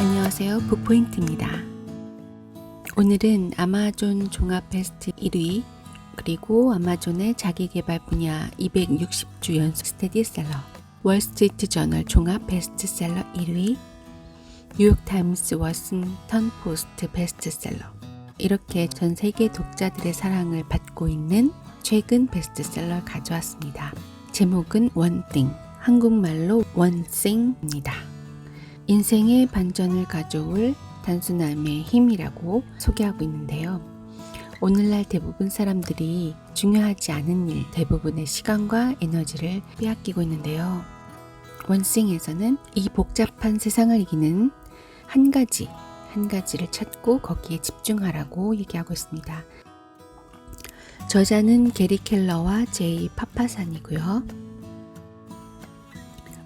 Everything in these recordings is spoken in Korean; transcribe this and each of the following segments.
안녕하세요. 북포인트입니다. 오늘은 아마존 종합 베스트 1위 그리고 아마존의 자기개발 분야 260주 연속 스테디셀러, 월스트리트 저널 종합 베스트셀러 1위, 뉴욕타임스 워싱턴 포스트 베스트셀러, 이렇게 전 세계 독자들의 사랑을 받고 있는 최근 베스트셀러를 가져왔습니다. 제목은 원띵, 한국말로 원싱입니다. 인생의 반전을 가져올 단순함의 힘이라고 소개하고 있는데요. 오늘날 대부분 사람들이 중요하지 않은 일, 대부분의 시간과 에너지를 빼앗기고 있는데요. 원싱에서는 이 복잡한 세상을 이기는 한 가지를 찾고 거기에 집중하라고 얘기하고 있습니다. 저자는 게리 켈러와 제이 파파산이고요.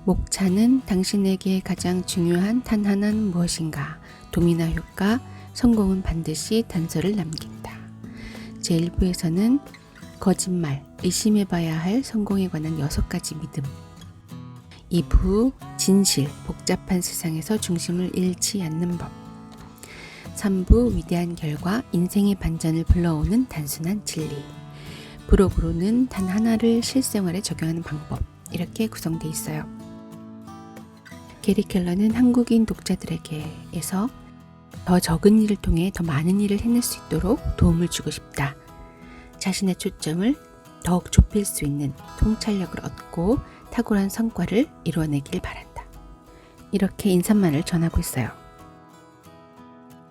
목차는 당신에게 가장 중요한 단 하나는 무엇인가? 도미노 효과, 성공은 반드시 단서를 남긴다. 제1부에서는 거짓말, 의심해봐야 할 성공에 관한 6가지 믿음. 2부, 진실, 복잡한 세상에서 중심을 잃지 않는 법. 3부, 위대한 결과, 인생의 반전을 불러오는 단순한 진리. 부록으로는 단 하나를 실생활에 적용하는 방법. 이렇게 구성되어 있어요. 게리 켈러는 한국인 독자들에게서 더 적은 일을 통해 더 많은 일을 해낼 수 있도록 도움을 주고 싶다. 자신의 초점을 더욱 좁힐 수 있는 통찰력을 얻고 탁월한 성과를 이루어내길 바란다. 이렇게 인사말을 전하고 있어요.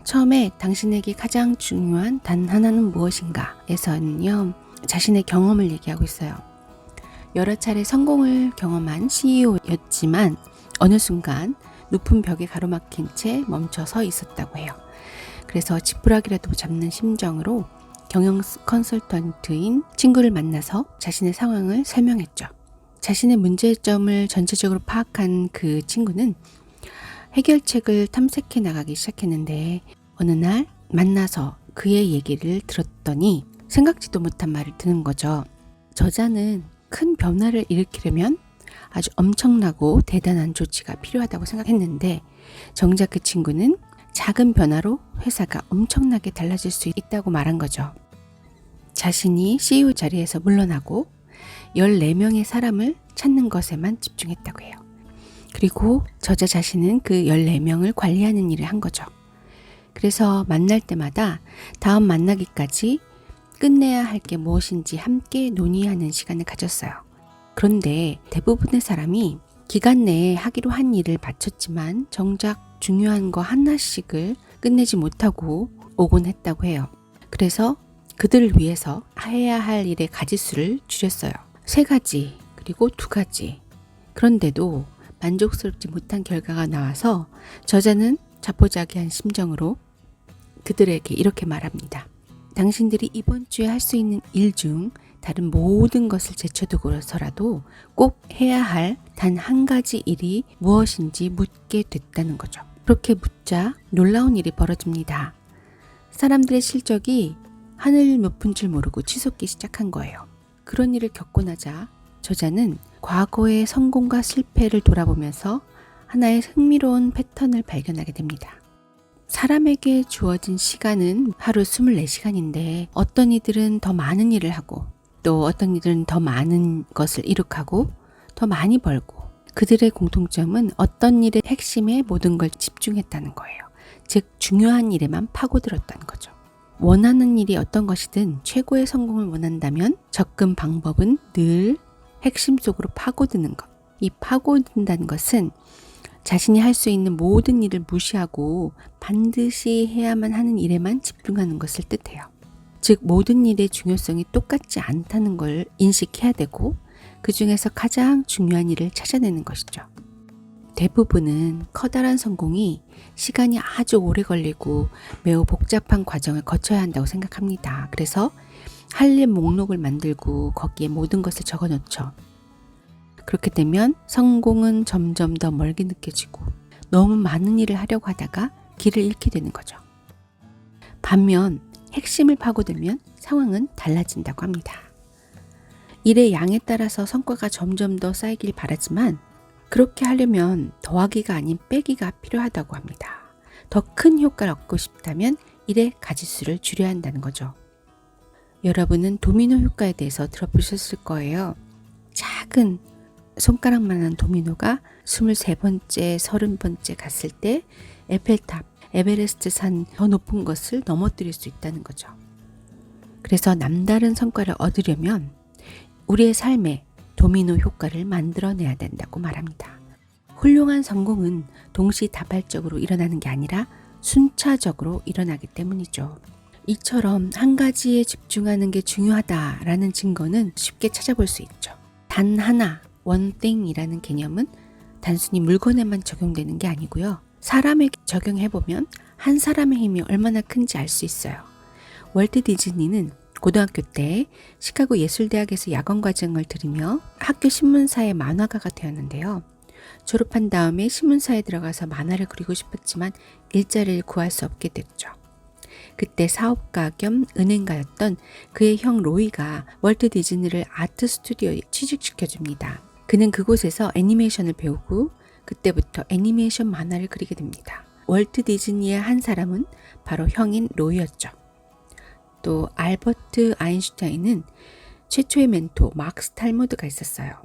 처음에 당신에게 가장 중요한 단 하나는 무엇인가 에서는요, 자신의 경험을 얘기하고 있어요. 여러 차례 성공을 경험한 CEO였지만 어느 순간 높은 벽에 가로막힌 채 멈춰서 있었다고 해요. 그래서 지푸라기라도 잡는 심정으로 경영 컨설턴트인 친구를 만나서 자신의 상황을 설명했죠. 자신의 문제점을 전체적으로 파악한 그 친구는 해결책을 탐색해 나가기 시작했는데 어느 날 만나서 그의 얘기를 들었더니 생각지도 못한 말을 듣는 거죠. 저자는 큰 변화를 일으키려면 아주 엄청나고 대단한 조치가 필요하다고 생각했는데 정작 그 친구는 작은 변화로 회사가 엄청나게 달라질 수 있다고 말한 거죠. 자신이 CEO 자리에서 물러나고 14명의 사람을 찾는 것에만 집중했다고 해요. 그리고 저자 자신은 그 14명을 관리하는 일을 한 거죠. 그래서 만날 때마다 다음 만나기까지 끝내야 할 게 무엇인지 함께 논의하는 시간을 가졌어요. 그런데 대부분의 사람이 기간 내에 하기로 한 일을 마쳤지만 정작 중요한 거 하나씩을 끝내지 못하고 오곤 했다고 해요. 그래서 그들을 위해서 해야 할 일의 가지수를 줄였어요. 3가지, 그리고 2가지. 그런데도 만족스럽지 못한 결과가 나와서 저자는 자포자기한 심정으로 그들에게 이렇게 말합니다. 당신들이 이번 주에 할 수 있는 일 중 다른 모든 것을 제쳐두고서라도 꼭 해야 할 단 한 가지 일이 무엇인지 묻게 됐다는 거죠. 그렇게 묻자 놀라운 일이 벌어집니다. 사람들의 실적이 하늘 높은 줄 모르고 치솟기 시작한 거예요. 그런 일을 겪고 나자 저자는 과거의 성공과 실패를 돌아보면서 하나의 흥미로운 패턴을 발견하게 됩니다. 사람에게 주어진 시간은 하루 24시간인데 어떤 이들은 더 많은 일을 하고 또 어떤 이들은 더 많은 것을 이룩하고 더 많이 벌고 그들의 공통점은 어떤 일의 핵심에 모든 걸 집중했다는 거예요. 즉 중요한 일에만 파고들었다는 거죠. 원하는 일이 어떤 것이든 최고의 성공을 원한다면 접근 방법은 늘 핵심 속으로 파고드는 것. 이 파고든다는 것은 자신이 할 수 있는 모든 일을 무시하고 반드시 해야만 하는 일에만 집중하는 것을 뜻해요. 즉 모든 일의 중요성이 똑같지 않다는 걸 인식해야 되고 그 중에서 가장 중요한 일을 찾아내는 것이죠. 대부분은 커다란 성공이 시간이 아주 오래 걸리고 매우 복잡한 과정을 거쳐야 한다고 생각합니다. 그래서 할 일 목록을 만들고 거기에 모든 것을 적어놓죠. 그렇게 되면 성공은 점점 더 멀게 느껴지고 너무 많은 일을 하려고 하다가 길을 잃게 되는 거죠. 반면 핵심을 파고들면 상황은 달라진다고 합니다. 일의 양에 따라서 성과가 점점 더 쌓이길 바라지만 그렇게 하려면 더하기가 아닌 빼기가 필요하다고 합니다. 더 큰 효과를 얻고 싶다면 일의 가짓수를 줄여야 한다는 거죠. 여러분은 도미노 효과에 대해서 들어보셨을 거예요. 작은 손가락만한 도미노가 23번째, 30번째 갔을 때 에펠탑, 에베레스트 산 더 높은 것을 넘어뜨릴 수 있다는 거죠. 그래서 남다른 성과를 얻으려면 우리의 삶에 도미노 효과를 만들어내야 된다고 말합니다. 훌륭한 성공은 동시다발적으로 일어나는 게 아니라 순차적으로 일어나기 때문이죠. 이처럼 한 가지에 집중하는 게 중요하다라는 증거는 쉽게 찾아볼 수 있죠. 단 하나, 원땡이라는 개념은 단순히 물건에만 적용되는 게 아니고요. 사람에게 적용해보면 한 사람의 힘이 얼마나 큰지 알 수 있어요. 월트 디즈니는 고등학교 때 시카고 예술대학에서 야간과정을 들으며 학교 신문사의 만화가가 되었는데요. 졸업한 다음에 신문사에 들어가서 만화를 그리고 싶었지만 일자리를 구할 수 없게 됐죠. 그때 사업가 겸 은행가였던 그의 형 로이가 월트 디즈니를 아트 스튜디오에 취직시켜줍니다. 그는 그곳에서 애니메이션을 배우고 그때부터 애니메이션 만화를 그리게 됩니다. 월트 디즈니의 한 사람은 바로 형인 로이였죠. 또 알버트 아인슈타인은 최초의 멘토 막스 탈무드가 있었어요.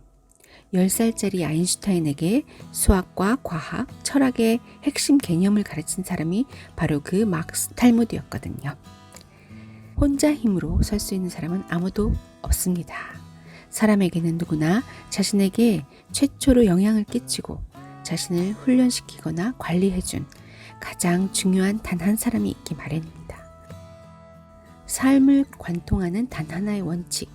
10살짜리 아인슈타인에게 수학과 과학, 철학의 핵심 개념을 가르친 사람이 바로 그 막스 탈무드였거든요. 혼자 힘으로 설 수 있는 사람은 아무도 없습니다. 사람에게는 누구나 자신에게 최초로 영향을 끼치고 자신을 훈련시키거나 관리해준 가장 중요한 단 한 사람이 있기 마련입니다. 삶을 관통하는 단 하나의 원칙,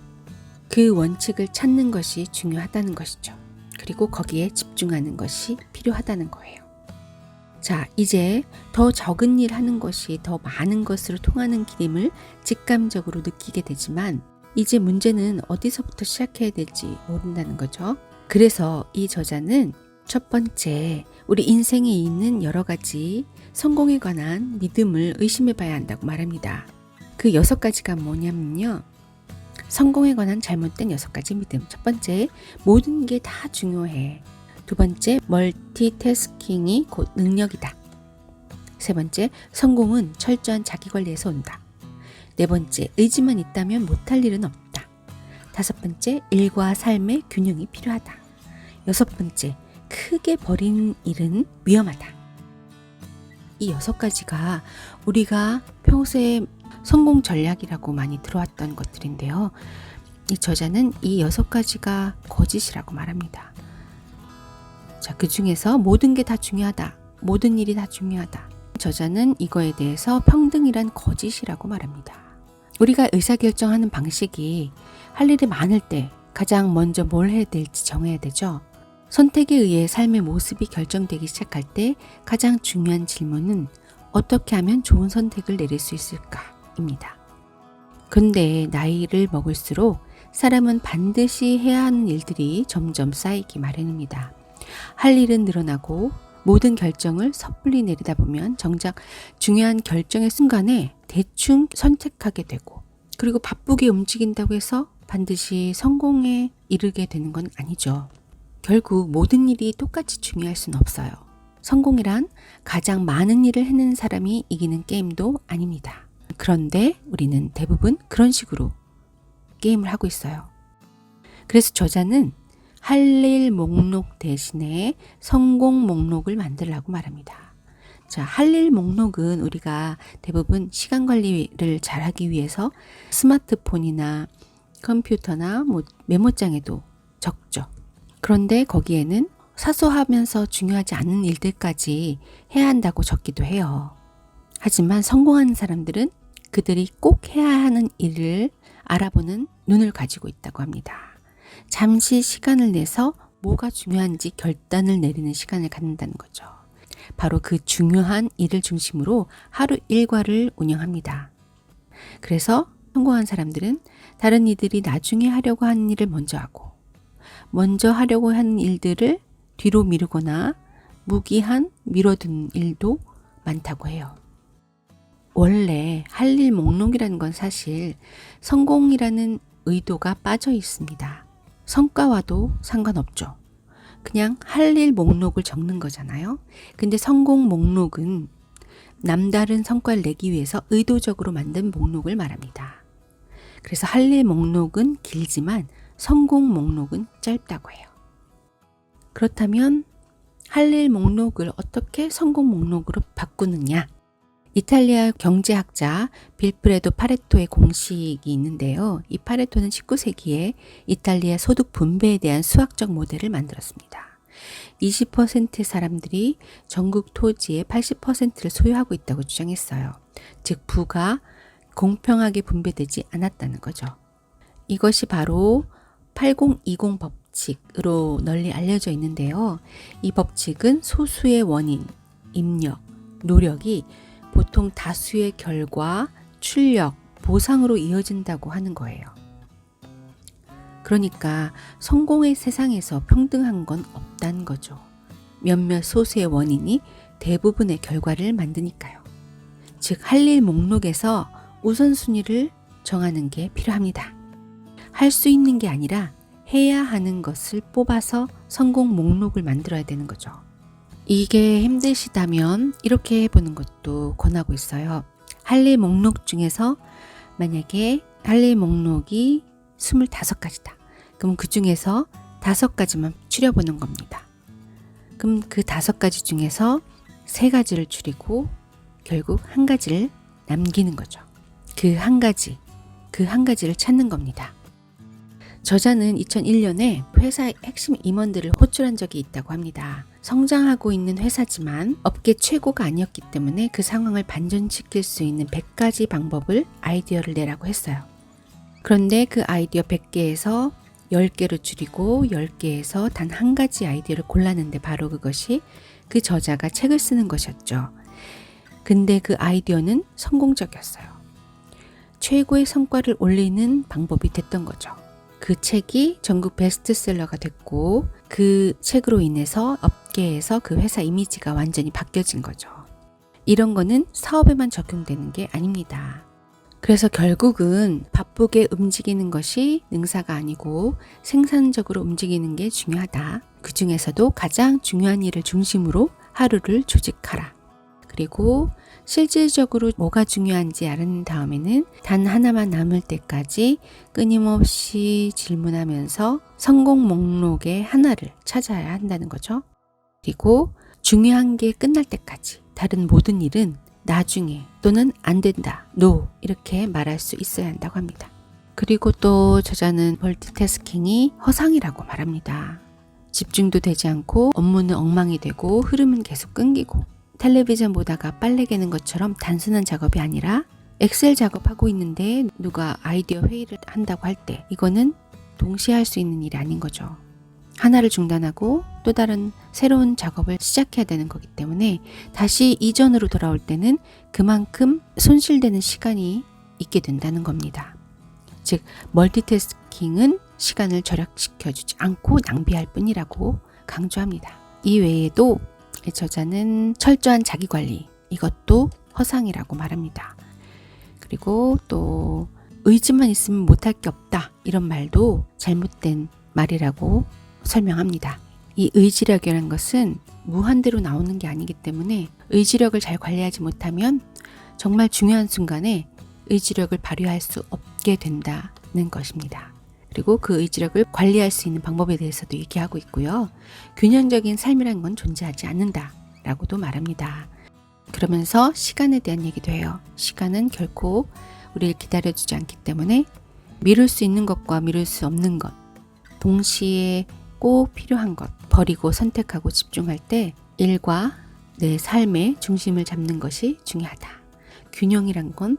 그 원칙을 찾는 것이 중요하다는 것이죠. 그리고 거기에 집중하는 것이 필요하다는 거예요. 자, 이제 더 적은 일 하는 것이 더 많은 것으로 통하는 길임을 직감적으로 느끼게 되지만 이제 문제는 어디서부터 시작해야 될지 모른다는 거죠. 그래서 이 저자는 첫 번째, 우리 인생에 있는 여러 가지 성공에 관한 믿음을 의심해 봐야 한다고 말합니다. 그 6가지가 뭐냐면요. 성공에 관한 잘못된 6가지 믿음. 첫 번째, 모든 게 다 중요해. 두 번째, 멀티태스킹이 곧 능력이다. 세 번째, 성공은 철저한 자기관리에서 온다. 네 번째, 의지만 있다면 못할 일은 없다. 다섯 번째, 일과 삶의 균형이 필요하다. 여섯 번째, 크게 버리는 일은 위험하다. 이 6가지가 우리가 평소에 성공 전략이라고 많이 들어왔던 것들인데요. 이 저자는 이 6가지가 거짓이라고 말합니다. 자, 그 중에서 모든 게 다 중요하다. 모든 일이 다 중요하다. 저자는 이거에 대해서 평등이란 거짓이라고 말합니다. 우리가 의사결정하는 방식이 할 일이 많을 때 가장 먼저 뭘 해야 될지 정해야 되죠. 선택에 의해 삶의 모습이 결정되기 시작할 때 가장 중요한 질문은 어떻게 하면 좋은 선택을 내릴 수 있을까? 입니다. 근데 나이를 먹을수록 사람은 반드시 해야 하는 일들이 점점 쌓이기 마련입니다. 할 일은 늘어나고 모든 결정을 섣불리 내리다 보면 정작 중요한 결정의 순간에 대충 선택하게 되고 그리고 바쁘게 움직인다고 해서 반드시 성공에 이르게 되는 건 아니죠. 결국 모든 일이 똑같이 중요할 수는 없어요. 성공이란 가장 많은 일을 해내는 사람이 이기는 게임도 아닙니다. 그런데 우리는 대부분 그런 식으로 게임을 하고 있어요. 그래서 저자는 할 일 목록 대신에 성공 목록을 만들라고 말합니다. 자, 할 일 목록은 우리가 대부분 시간 관리를 잘하기 위해서 스마트폰이나 컴퓨터나 메모장에도 적죠. 그런데 거기에는 사소하면서 중요하지 않은 일들까지 해야 한다고 적기도 해요. 하지만 성공하는 사람들은 그들이 꼭 해야 하는 일을 알아보는 눈을 가지고 있다고 합니다. 잠시 시간을 내서 뭐가 중요한지 결단을 내리는 시간을 갖는다는 거죠. 바로 그 중요한 일을 중심으로 하루 일과를 운영합니다. 그래서 성공한 사람들은 다른 이들이 나중에 하려고 하는 일을 먼저 하고 먼저 하려고 하는 일들을 뒤로 미루거나 무기한 미뤄둔 일도 많다고 해요. 원래 할 일 목록이라는 건 사실 성공이라는 의도가 빠져 있습니다. 성과와도 상관없죠. 그냥 할 일 목록을 적는 거잖아요. 근데 성공 목록은 남다른 성과를 내기 위해서 의도적으로 만든 목록을 말합니다. 그래서 할 일 목록은 길지만 성공 목록은 짧다고 해요. 그렇다면 할 일 목록을 어떻게 성공 목록으로 바꾸느냐? 이탈리아 경제학자 빌프레도 파레토의 공식이 있는데요. 이 파레토는 19세기에 이탈리아 소득 분배에 대한 수학적 모델을 만들었습니다. 20%의 사람들이 전국 토지의 80%를 소유하고 있다고 주장했어요. 즉 부가 공평하게 분배되지 않았다는 거죠. 이것이 바로 8020 법칙으로 널리 알려져 있는데요. 이 법칙은 소수의 원인, 입력, 노력이 보통 다수의 결과, 출력, 보상으로 이어진다고 하는 거예요. 그러니까 성공의 세상에서 평등한 건 없다는 거죠. 몇몇 소수의 원인이 대부분의 결과를 만드니까요. 즉, 할 일 목록에서 우선순위를 정하는 게 필요합니다. 할 수 있는 게 아니라 해야 하는 것을 뽑아서 성공 목록을 만들어야 되는 거죠. 이게 힘드시다면 이렇게 해보는 것도 권하고 있어요. 할 일 목록 중에서 만약에 할 일 목록이 25가지다. 그럼 그 중에서 5가지만 추려보는 겁니다. 그럼 그 5가지 중에서 3가지를 추리고 결국 1가지를 남기는 거죠. 그 한 가지를 찾는 겁니다. 저자는 2001년에 회사의 핵심 임원들을 호출한 적이 있다고 합니다. 성장하고 있는 회사지만 업계 최고가 아니었기 때문에 그 상황을 반전시킬 수 있는 100가지 방법을 아이디어를 내라고 했어요. 그런데 그 아이디어 100개에서 10개로 줄이고 10개에서 단 1가지 아이디어를 골랐는데 바로 그것이 그 저자가 책을 쓰는 것이었죠. 근데 그 아이디어는 성공적이었어요. 최고의 성과를 올리는 방법이 됐던 거죠. 그 책이 전국 베스트셀러가 됐고 그 책으로 인해서 업계에서 그 회사 이미지가 완전히 바뀌어진 거죠. 이런 거는 사업에만 적용되는 게 아닙니다. 그래서 결국은 바쁘게 움직이는 것이 능사가 아니고 생산적으로 움직이는 게 중요하다. 그 중에서도 가장 중요한 일을 중심으로 하루를 조직하라. 그리고 실질적으로 뭐가 중요한지 알은 다음에는 단 하나만 남을 때까지 끊임없이 질문하면서 성공 목록의 하나를 찾아야 한다는 거죠. 그리고 중요한 게 끝날 때까지 다른 모든 일은 나중에 또는 안 된다, no 이렇게 말할 수 있어야 한다고 합니다. 그리고 또 저자는 멀티태스킹이 허상이라고 말합니다. 집중도 되지 않고 업무는 엉망이 되고 흐름은 계속 끊기고 텔레비전 보다가 빨래 개는 것처럼 단순한 작업이 아니라 엑셀 작업하고 있는데 누가 아이디어 회의를 한다고 할 때 이거는 동시에 할 수 있는 일이 아닌 거죠. 하나를 중단하고 또 다른 새로운 작업을 시작해야 되는 거기 때문에 다시 이전으로 돌아올 때는 그만큼 손실되는 시간이 있게 된다는 겁니다. 즉 멀티태스킹은 시간을 절약시켜주지 않고 낭비할 뿐이라고 강조합니다. 이 외에도 저자는 철저한 자기관리, 이것도 허상이라고 말합니다. 그리고 또 의지만 있으면 못할 게 없다, 이런 말도 잘못된 말이라고 설명합니다. 이 의지력이라는 것은 무한대로 나오는 게 아니기 때문에 의지력을 잘 관리하지 못하면 정말 중요한 순간에 의지력을 발휘할 수 없게 된다는 것입니다. 그리고 그 의지력을 관리할 수 있는 방법에 대해서도 얘기하고 있고요. 균형적인 삶이란 건 존재하지 않는다 라고도 말합니다. 그러면서 시간에 대한 얘기도 해요. 시간은 결코 우리를 기다려주지 않기 때문에 미룰 수 있는 것과 미룰 수 없는 것, 동시에 꼭 필요한 것 버리고 선택하고 집중할 때 일과 내 삶의 중심을 잡는 것이 중요하다. 균형이란 건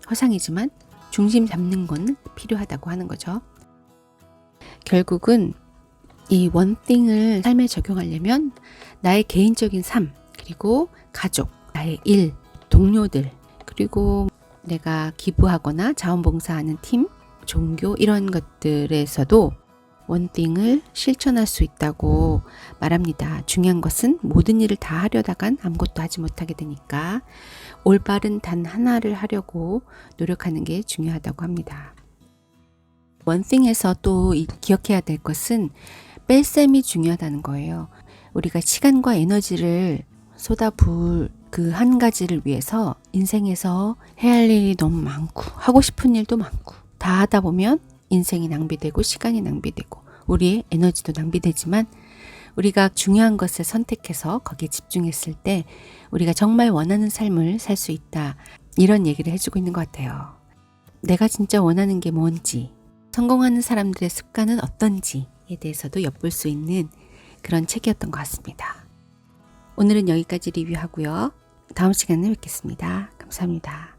허상이지만 중심 잡는 건 필요하다고 하는 거죠. 결국은 이 원띵을 삶에 적용하려면 나의 개인적인 삶, 그리고 가족, 나의 일, 동료들, 그리고 내가 기부하거나 자원봉사하는 팀, 종교 이런 것들에서도 원띵을 실천할 수 있다고 말합니다. 중요한 것은 모든 일을 다 하려다간 아무것도 하지 못하게 되니까 올바른 단 하나를 하려고 노력하는 게 중요하다고 합니다. 원띵에서 또 기억해야 될 것은 뺄셈이 중요하다는 거예요. 우리가 시간과 에너지를 쏟아부을 그 한 가지를 위해서 인생에서 해야 할 일이 너무 많고 하고 싶은 일도 많고 다 하다 보면 인생이 낭비되고 시간이 낭비되고 우리의 에너지도 낭비되지만 우리가 중요한 것을 선택해서 거기에 집중했을 때 우리가 정말 원하는 삶을 살 수 있다. 이런 얘기를 해주고 있는 것 같아요. 내가 진짜 원하는 게 뭔지, 성공하는 사람들의 습관은 어떤지에 대해서도 엿볼 수 있는 그런 책이었던 것 같습니다. 오늘은 여기까지 리뷰하고요. 다음 시간에 뵙겠습니다. 감사합니다.